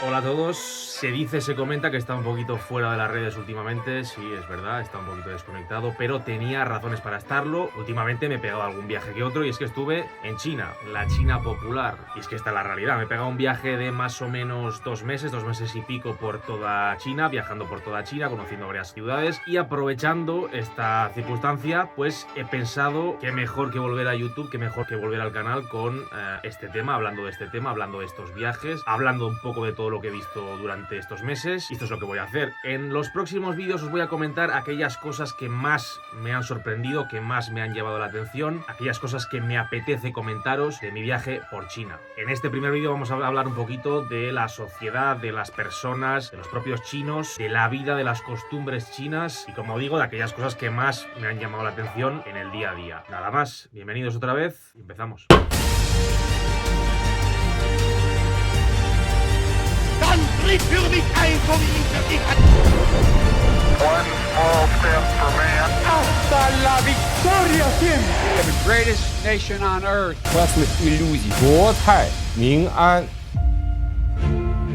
Hola a todos, se dice, se comenta que está un poquito fuera de las redes últimamente, sí, es verdad, está un poquito desconectado, pero tenía razones para estarlo. Últimamente me he pegado algún viaje que otro y es que estuve en China, la China popular. Y es que esta es la realidad, me he pegado un viaje de más o menos 2 meses y pico por toda China, viajando por toda China, conociendo varias ciudades y aprovechando esta circunstancia, pues he pensado que mejor que volver a YouTube, que mejor que volver al canal con este tema, hablando de este tema, hablando de estos viajes, hablando un poco de todo lo que he visto durante estos meses. Y esto es lo que voy a hacer. En los próximos vídeos os voy a comentar aquellas cosas que más me han sorprendido, que más me han llevado la atención, aquellas cosas que me apetece comentaros de mi viaje por China. En este primer vídeo vamos a hablar un poquito de la sociedad, de las personas, de los propios chinos, de la vida, de las costumbres chinas y, como digo, de aquellas cosas que más me han llamado la atención en el día a día. Nada más, bienvenidos otra vez y empezamos. Dann tritt für mich ein, so wie ich für dich. One small step for man. Hasta la victoria siempre. The greatest nation on earth. Классных иллюзий. 国泰民安。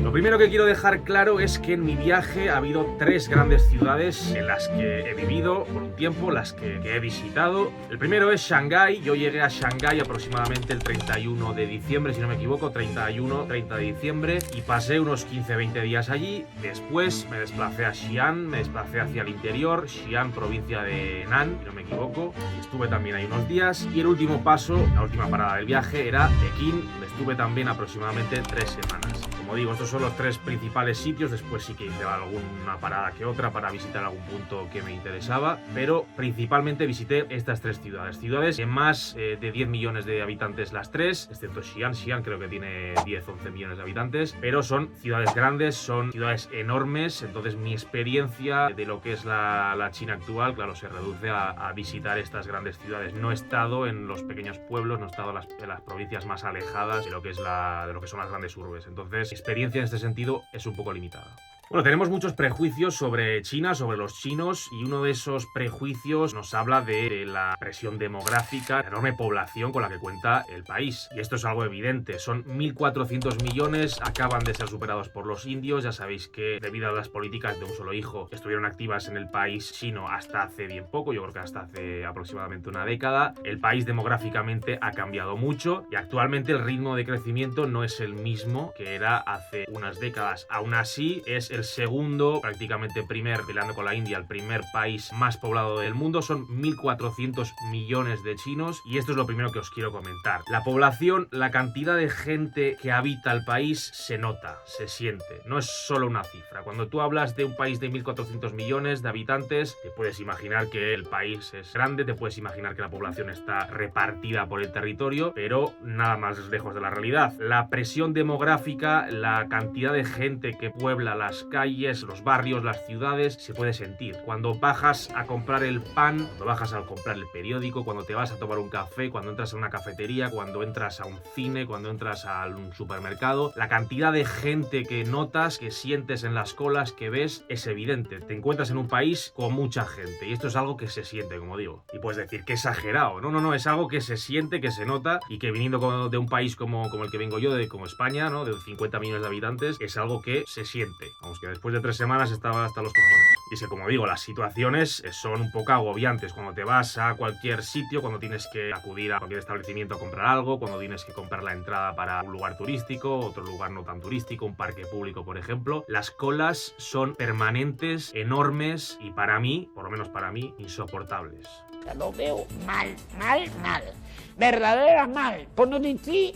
Lo primero que quiero dejar claro es que en mi viaje ha habido 3 grandes ciudades en las que he vivido por un tiempo, las que he visitado. El primero es Shanghái. Yo llegué a Shanghái aproximadamente el 31 de diciembre, si no me equivoco, 30 de diciembre, y pasé unos 15-20 días allí. Después me desplacé a Xi'an, me desplacé hacia el interior, Xi'an, provincia de Nan, si no me equivoco, y estuve también ahí unos días. Y el último paso, la última parada del viaje, era Pekín, donde estuve también aproximadamente 3 semanas. Como digo, estos son los 3 principales sitios. Después sí que hice alguna parada que otra para visitar algún punto que me interesaba, pero principalmente visité estas 3 ciudades. Ciudades de más de 10 millones de habitantes las 3, excepto Xi'an. Xi'an creo que tiene 10-11 millones de habitantes, pero son ciudades grandes, son ciudades enormes. Entonces mi experiencia de lo que es la China actual, claro, se reduce a visitar estas grandes ciudades. No he estado en los pequeños pueblos, no he estado en las provincias más alejadas de lo que son las grandes urbes. Entonces, mi experiencia en este sentido es un poco limitada. Bueno, tenemos muchos prejuicios sobre China, sobre los chinos, y uno de esos prejuicios nos habla de la presión demográfica, la enorme población con la que cuenta el país. Y esto es algo evidente, son 1.400 millones, acaban de ser superados por los indios. Ya sabéis que debido a las políticas de un solo hijo estuvieron activas en el país chino hasta hace bien poco, yo creo que hasta hace aproximadamente una década. El país demográficamente ha cambiado mucho y actualmente el ritmo de crecimiento no es el mismo que era hace unas décadas. Aún así, es el segundo, prácticamente peleando con la India, el primer país más poblado del mundo. Son 1.400 millones de chinos y esto es lo primero que os quiero comentar. La población, la cantidad de gente que habita el país se nota, se siente. No es solo una cifra. Cuando tú hablas de un país de 1.400 millones de habitantes, te puedes imaginar que el país es grande, te puedes imaginar que la población está repartida por el territorio, pero nada más lejos de la realidad. La presión demográfica, la cantidad de gente que puebla las calles, los barrios, las ciudades, se puede sentir. Cuando bajas a comprar el pan, cuando bajas a comprar el periódico, cuando te vas a tomar un café, cuando entras a una cafetería, cuando entras a un cine, cuando entras a un supermercado, la cantidad de gente que notas, que sientes en las colas, que ves, es evidente. Te encuentras en un país con mucha gente y esto es algo que se siente, como digo. Y puedes decir que exagerado. No, es algo que se siente, que se nota y que viniendo de un país como el que vengo yo, como España, ¿no? De 50 millones de habitantes, es algo que se siente. Vamos, que después de 3 semanas estaba hasta los cojones. Y es que, como digo, las situaciones son un poco agobiantes. Cuando te vas a cualquier sitio, cuando tienes que acudir a cualquier establecimiento a comprar algo, cuando tienes que comprar la entrada para un lugar turístico, otro lugar no tan turístico, un parque público, por ejemplo, las colas son permanentes, enormes y para mí, por lo menos para mí, insoportables. Lo veo mal. Verdadera mal. Por no decir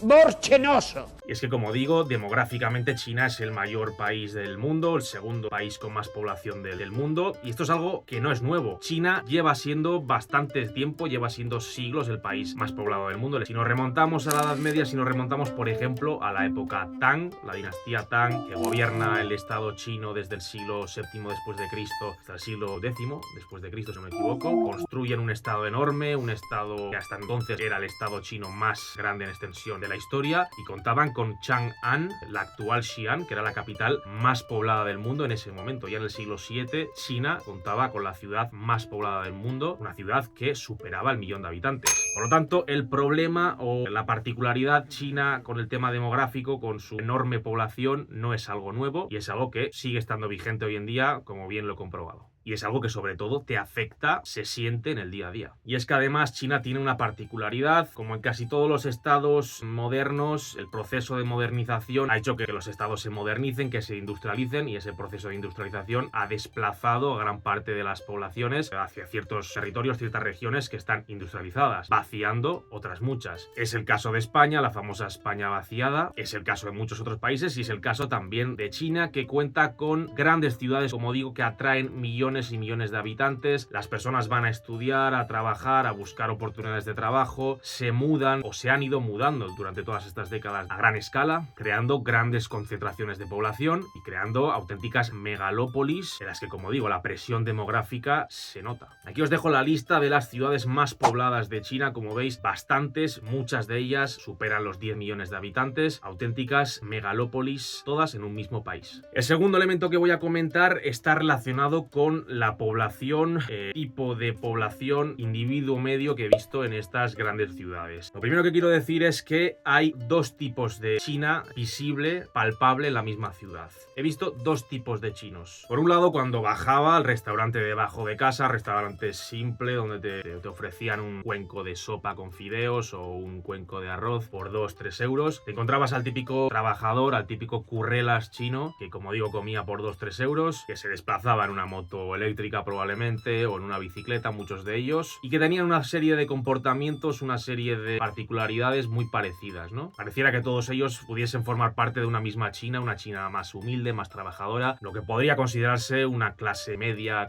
borchenoso. Y es que, como digo, demográficamente China es el mayor país del mundo, el segundo país con más población del mundo, y esto es algo que no es nuevo. China lleva siendo bastante tiempo, lleva siendo siglos el país más poblado del mundo. Si nos remontamos a la Edad Media, si nos remontamos, por ejemplo, a la época Tang, la dinastía Tang, que gobierna el estado chino desde el siglo VII después de Cristo hasta el siglo X después de Cristo, si no me equivoco, construyen un estado enorme, un estado que hasta entonces era el estado chino más grande en extensión de la historia, y contaban con Chang'an, la actual Xi'an, que era la capital más poblada del mundo en ese momento. Ya en el siglo VII, China contaba con la ciudad más poblada del mundo, una ciudad que superaba el 1.000.000 de habitantes. Por lo tanto, el problema o la particularidad china con el tema demográfico, con su enorme población, no es algo nuevo y es algo que sigue estando vigente hoy en día, como bien lo he comprobado. Y es algo que sobre todo te afecta, se siente en el día a día. Y es que además China tiene una particularidad, como en casi todos los estados modernos, el proceso de modernización ha hecho que los estados se modernicen, que se industrialicen, y ese proceso de industrialización ha desplazado a gran parte de las poblaciones hacia ciertos territorios, ciertas regiones que están industrializadas, vaciando otras muchas. Es el caso de España, la famosa España vaciada, es el caso de muchos otros países y es el caso también de China, que cuenta con grandes ciudades, como digo, que atraen millones y millones de habitantes. Las personas van a estudiar, a trabajar, a buscar oportunidades de trabajo, se mudan o se han ido mudando durante todas estas décadas a gran escala, creando grandes concentraciones de población y creando auténticas megalópolis en las que, como digo, la presión demográfica se nota. Aquí os dejo la lista de las ciudades más pobladas de China. Como veis, bastantes, muchas de ellas superan los 10 millones de habitantes, auténticas megalópolis, todas en un mismo país. El segundo elemento que voy a comentar está relacionado con la población, tipo de población, individuo medio que he visto en estas grandes ciudades. Lo primero que quiero decir es que hay dos tipos de China visible, palpable en la misma ciudad. He visto dos tipos de chinos. Por un lado, cuando bajaba al restaurante debajo de casa, restaurante simple, donde te ofrecían un cuenco de sopa con fideos o un cuenco de arroz por 2-3 euros, te encontrabas al típico trabajador, al típico currelas chino, que como digo comía por 2-3 euros, que se desplazaba en una moto eléctrica probablemente o en una bicicleta, muchos de ellos, y que tenían una serie de comportamientos, una serie de particularidades muy parecidas, ¿no? Pareciera que todos ellos pudiesen formar parte de una misma China, una China más humilde, más trabajadora, lo que podría considerarse una clase media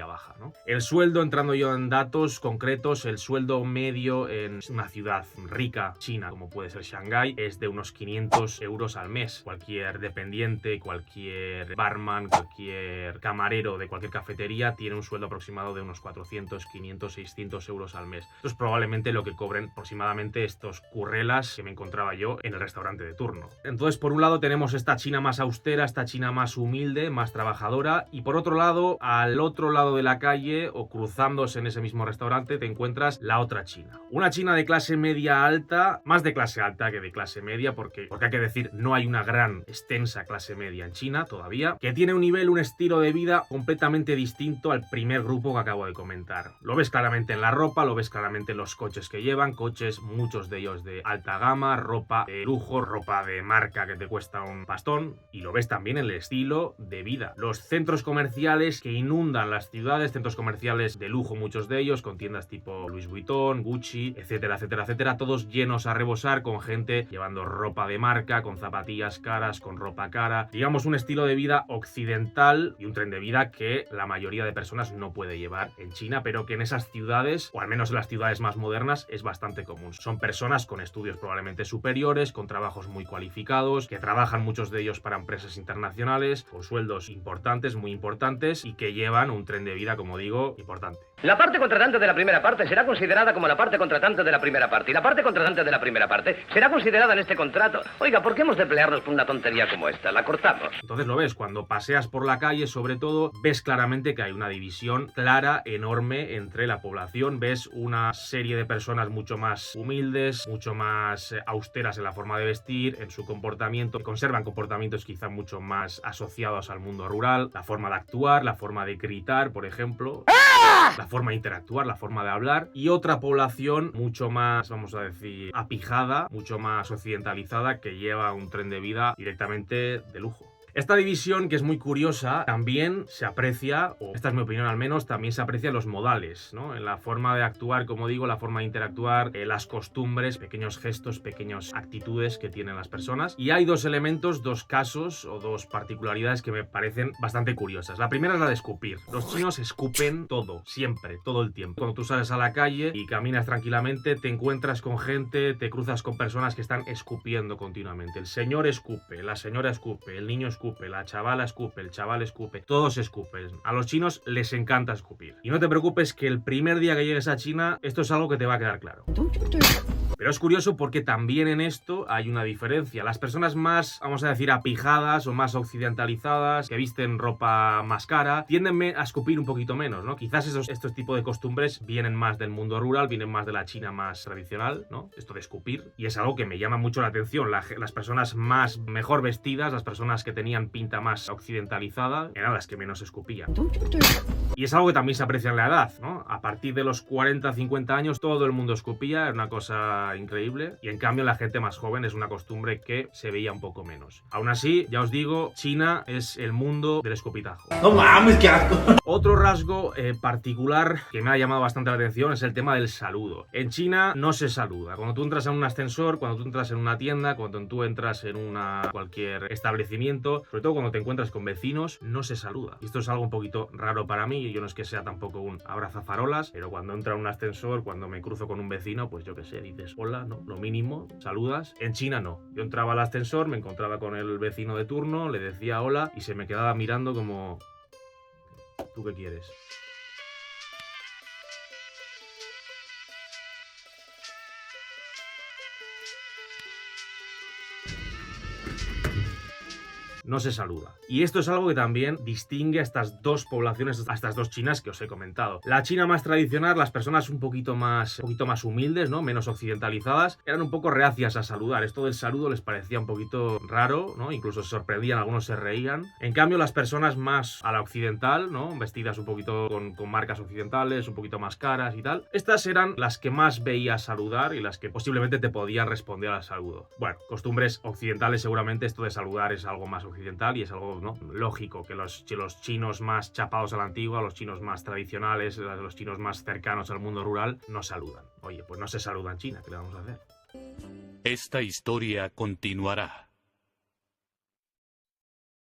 baja, ¿no? El sueldo, entrando yo en datos concretos, el sueldo medio en una ciudad rica china como puede ser Shanghái es de unos 500 euros al mes. Cualquier dependiente, cualquier barman, cualquier camarero de cualquier cafetería tiene un sueldo aproximado de unos 400, 500, 600 euros al mes. Esto es probablemente lo que cobren aproximadamente estos currelas que me encontraba yo en el restaurante de turno. Entonces, por un lado tenemos esta China más austera, esta China más humilde, más trabajadora, y por otro lado, al otro lado de la calle o cruzándose en ese mismo restaurante te encuentras la otra China. Una China de clase media alta, más de clase alta que de clase media, porque hay que decir, no hay una gran extensa clase media en China todavía, que tiene un nivel, un estilo de vida completamente distinto al primer grupo que acabo de comentar. Lo ves claramente en la ropa, lo ves claramente en los coches que llevan, coches, muchos de ellos de alta gama, ropa de lujo, ropa de marca que te cuesta un pastón, y lo ves también en el estilo de vida. Los centros comerciales que inundan las ciudades, centros comerciales de lujo, muchos de ellos, con tiendas tipo Louis Vuitton, Gucci, etcétera, etcétera, etcétera, todos llenos a rebosar, con gente llevando ropa de marca, con zapatillas caras, con ropa cara, digamos un estilo de vida occidental y un tren de vida que la mayoría de personas no puede llevar en China, pero que en esas ciudades, o al menos en las ciudades más modernas, es bastante común. Son personas con estudios probablemente superiores, con trabajos muy cualificados, que trabajan muchos de ellos para empresas internacionales, con sueldos importantes, muy importantes, y que llevan un tren de vida, como digo, importante. La parte contratante de la primera parte será considerada como la parte contratante de la primera parte, y la parte contratante de la primera parte será considerada en este contrato. Oiga, ¿por qué hemos de pelearnos por una tontería como esta? La cortamos. Entonces lo ves, cuando paseas por la calle, sobre todo, ves claramente que hay una división clara, enorme, entre la población. Ves una serie de personas mucho más humildes, mucho más austeras en la forma de vestir, en su comportamiento, conservan comportamientos quizá mucho más asociados al mundo rural, la forma de actuar, la forma de gritar, por ejemplo, la forma de interactuar, la forma de hablar, y otra población mucho más, vamos a decir, apijada, mucho más occidentalizada, que lleva un tren de vida directamente de lujo. Esta división, que es muy curiosa, también se aprecia, o esta es mi opinión al menos, también se aprecia en los modales, ¿no? En la forma de actuar, como digo, la forma de interactuar, las costumbres, pequeños gestos, pequeñas actitudes que tienen las personas. Y hay dos elementos, dos casos o dos particularidades que me parecen bastante curiosas. La primera es la de escupir. Los chinos escupen todo, siempre, todo el tiempo. Cuando tú sales a la calle y caminas tranquilamente, te encuentras con gente, te cruzas con personas que están escupiendo continuamente. El señor escupe, la señora escupe, el niño escupe, la chavala escupe, el chaval escupe, todos escupen. A los chinos les encanta escupir. Y no te preocupes que el primer día que llegues a China, esto es algo que te va a quedar claro. Pero es curioso porque también en esto hay una diferencia. Las personas más, vamos a decir, apijadas o más occidentalizadas, que visten ropa más cara, tienden a escupir un poquito menos, ¿no? Quizás estos tipos de costumbres vienen más del mundo rural, vienen más de la China más tradicional, ¿no? Esto de escupir. Y es algo que me llama mucho la atención. Las personas más mejor vestidas, las personas que tenían pinta más occidentalizada, eran las que menos escupían. Y es algo que también se aprecia en la edad, ¿no? A partir de los 40, 50 años todo el mundo escupía, era una cosa increíble. Y en cambio la gente más joven es una costumbre que se veía un poco menos. Aún así, ya os digo, China es el mundo del escupitajo. No mames, qué asco. Otro rasgo particular que me ha llamado bastante la atención es el tema del saludo. En China no se saluda. Cuando tú entras en un ascensor, cuando tú entras en una tienda, cuando tú entras en cualquier establecimiento, sobre todo cuando te encuentras con vecinos, no se saluda. Y esto es algo un poquito raro para mí. Yo no es que sea tampoco un abrazafarolas, pero cuando entro en un ascensor, cuando me cruzo con un vecino, pues yo qué sé, dices hola, ¿no? Lo mínimo, saludas. En China no. Yo entraba al ascensor, me encontraba con el vecino de turno, le decía hola y se me quedaba mirando como... ¿Tú qué quieres? No se saluda. Y esto es algo que también distingue a estas dos poblaciones, a estas dos Chinas que os he comentado. La China más tradicional, las personas un poquito más humildes, ¿no? Menos occidentalizadas, eran un poco reacias a saludar. Esto del saludo les parecía un poquito raro, ¿no? Incluso se sorprendían, algunos se reían. En cambio, las personas más a la occidental, ¿no? Vestidas un poquito con marcas occidentales, un poquito más caras y tal, estas eran las que más veías saludar y las que posiblemente te podían responder al saludo. Bueno, costumbres occidentales, seguramente esto de saludar es algo más occidental y es algo, ¿no? Lógico que los chinos más chapados a la antigua, los chinos más tradicionales, los chinos más cercanos al mundo rural, no saludan. Oye, pues no se saluda en China, ¿qué le vamos a hacer? Esta historia continuará.